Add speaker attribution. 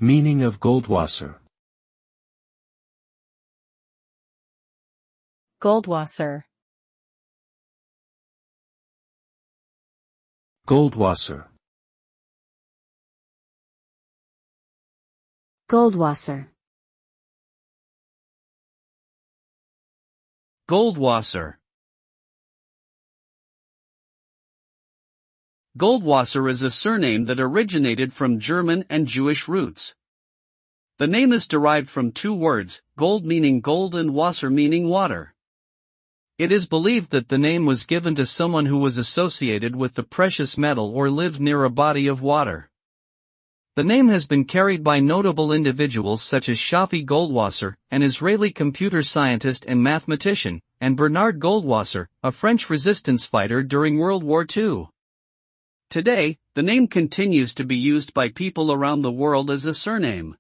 Speaker 1: Meaning of goldwasser.
Speaker 2: Goldwasser.
Speaker 1: Goldwasser.
Speaker 3: Goldwasser.
Speaker 4: Goldwasser. Goldwasser is a surname that originated from German and Jewish roots. The name is derived from two words, gold meaning gold and wasser meaning water. It is believed that the name was given to someone who was associated with the precious metal or lived near a body of water. The name has been carried by notable individuals such as Shafi Goldwasser, an Israeli computer scientist and mathematician, and Bernard Goldwasser, a French resistance fighter during World War II. Today, the name continues to be used by people around the world as a surname.